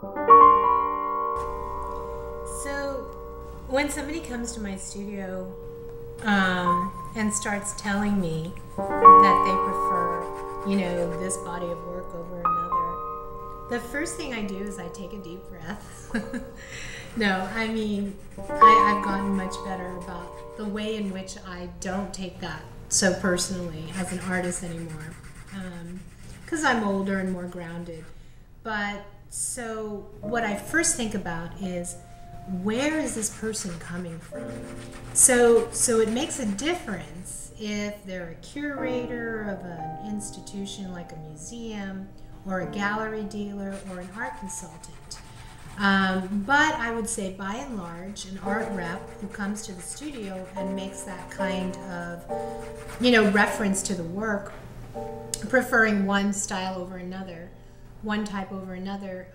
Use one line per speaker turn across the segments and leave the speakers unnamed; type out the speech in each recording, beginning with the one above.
So, when somebody comes to my studio and starts telling me that they prefer, this body of work over another, the first thing I do is I take a deep breath. No, I mean, I've gotten much better about the way in which I don't take that so personally as an artist anymore, because I'm older and more grounded. But so what I first think about is, where is this person coming from? So it makes a difference if they're a curator of an institution like a museum or a gallery dealer or an art consultant. But I would say by and large, an art rep who comes to the studio and makes that kind of, reference to the work, preferring one style over another, one type over another,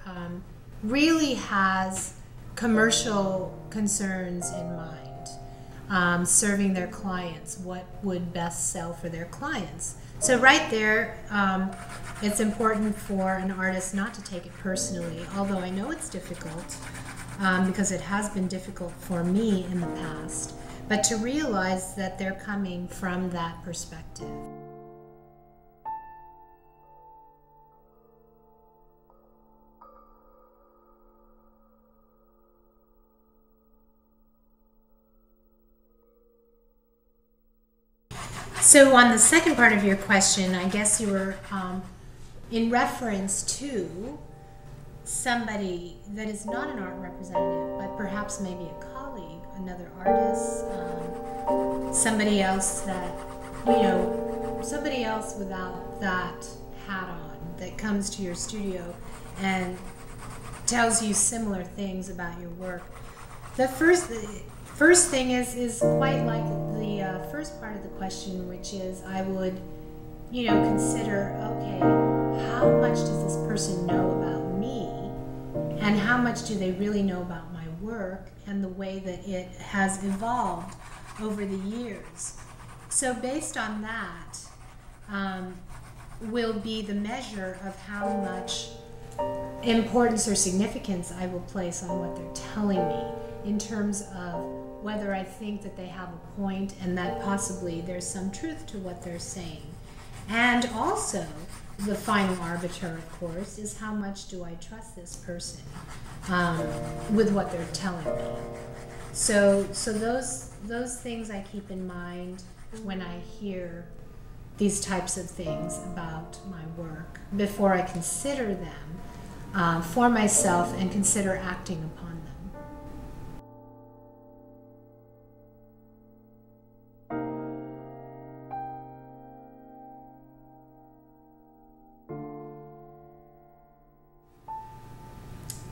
really has commercial concerns in mind, serving their clients, what would best sell for their clients. So right there, it's important for an artist not to take it personally, although I know it's difficult, because it has been difficult for me in the past, but to realize that they're coming from that perspective. So on the second part of your question, I guess you were in reference to somebody that is not an art representative, but perhaps maybe a colleague, another artist, somebody else that, somebody else without that hat on that comes to your studio and tells you similar things about your work. The first thing is quite like the first part of the question, which is I would, consider, okay, how much does this person know about me, and how much do they really know about my work and the way that it has evolved over the years. So based on that, will be the measure of how much importance or significance I will place on what they're telling me, in terms of whether I think that they have a point and that possibly there's some truth to what they're saying. And also, the final arbiter, of course, is how much do I trust this person with what they're telling me. So those things I keep in mind when I hear these types of things about my work before I consider them for myself and consider acting upon them.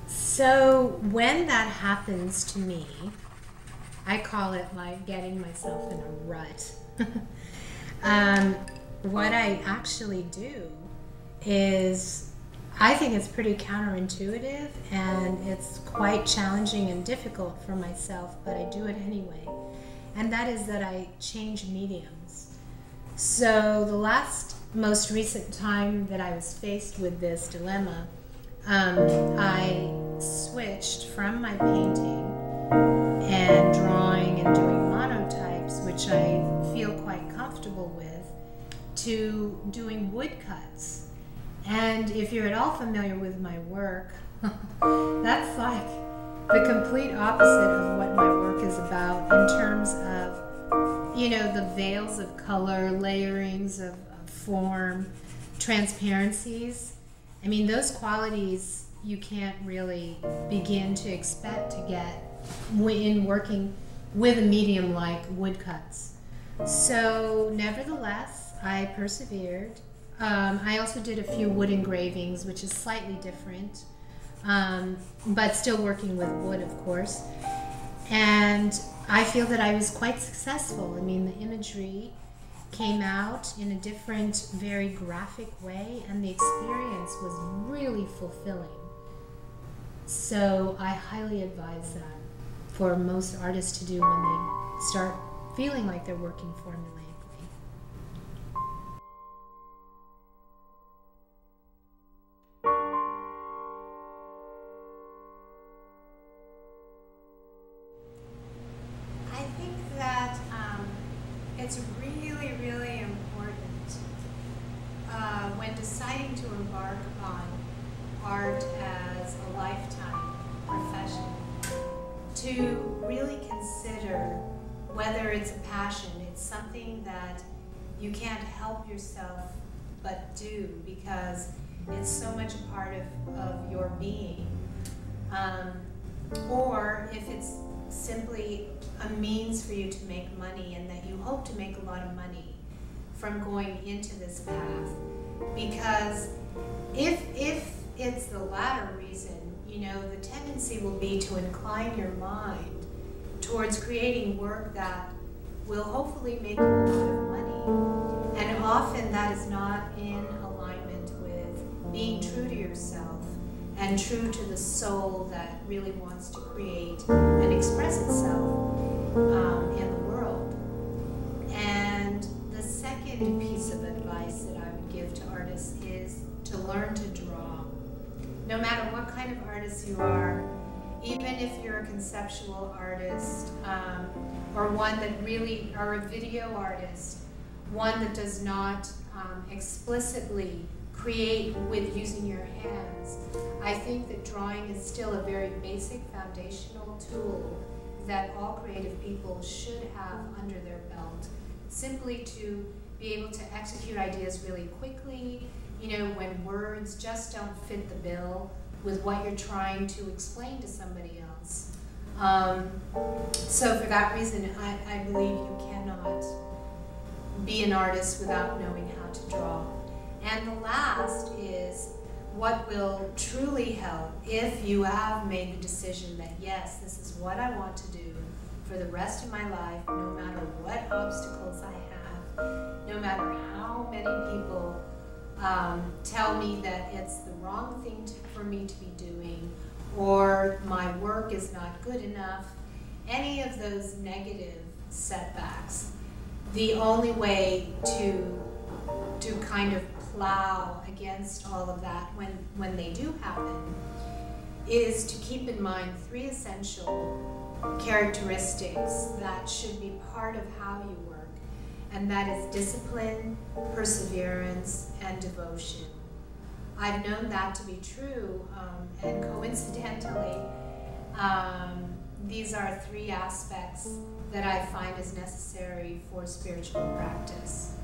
So when that happens to me, I call it like getting myself in a rut. What I actually do is, I think it's pretty counterintuitive and it's quite challenging and difficult for myself, but I do it anyway. And that is that I change mediums. So the most recent time that I was faced with this dilemma, I switched from my painting and drawing and doing monotypes, which I feel quite comfortable with, to doing woodcuts. And if you're at all familiar with my work, that's like the complete opposite of what my work is about in terms of, the veils of color, layerings of form, transparencies. I mean, those qualities you can't really begin to expect to get in working with a medium like woodcuts. So nevertheless, I persevered. I also did a few wood engravings, which is slightly different, but still working with wood, of course. And I feel that I was quite successful. I mean, the imagery came out in a different, very graphic way, and the experience was really fulfilling. So I highly advise that for most artists to do when they start feeling like they're working formulaically. something that you can't help yourself but do because it's so much a part of your being. Or if it's simply a means for you to make money and that you hope to make a lot of money from going into this path. Because if it's the latter reason, you know, the tendency will be to incline your mind towards creating work that will hopefully make you a lot of money. And often that is not in alignment with being true to yourself and true to the soul that really wants to create and express itself in the world. And the second piece of advice that I would give to artists is to learn to draw. No matter what kind of artist you are, even if you're a conceptual artist, or one that really, or a video artist, one that does not explicitly create with using your hands, I think that drawing is still a very basic foundational tool that all creative people should have under their belt, simply to be able to execute ideas really quickly, you know, when words just don't fit the bill with what you're trying to explain to somebody else. So for that reason, I believe you cannot be an artist without knowing how to draw. And the last is what will truly help if you have made the decision that, yes, this is what I want to do for the rest of my life, no matter what obstacles I have, no matter how many people tell me that it's the wrong thing for me to be doing, or my work is not good enough, any of those negative setbacks. The only way to kind of plow against all of that when they do happen is to keep in mind 3 essential characteristics that should be part of how you work, and that is discipline, perseverance, and devotion. I've known that to be true, and coincidentally, these are 3 aspects that I find is necessary for spiritual practice.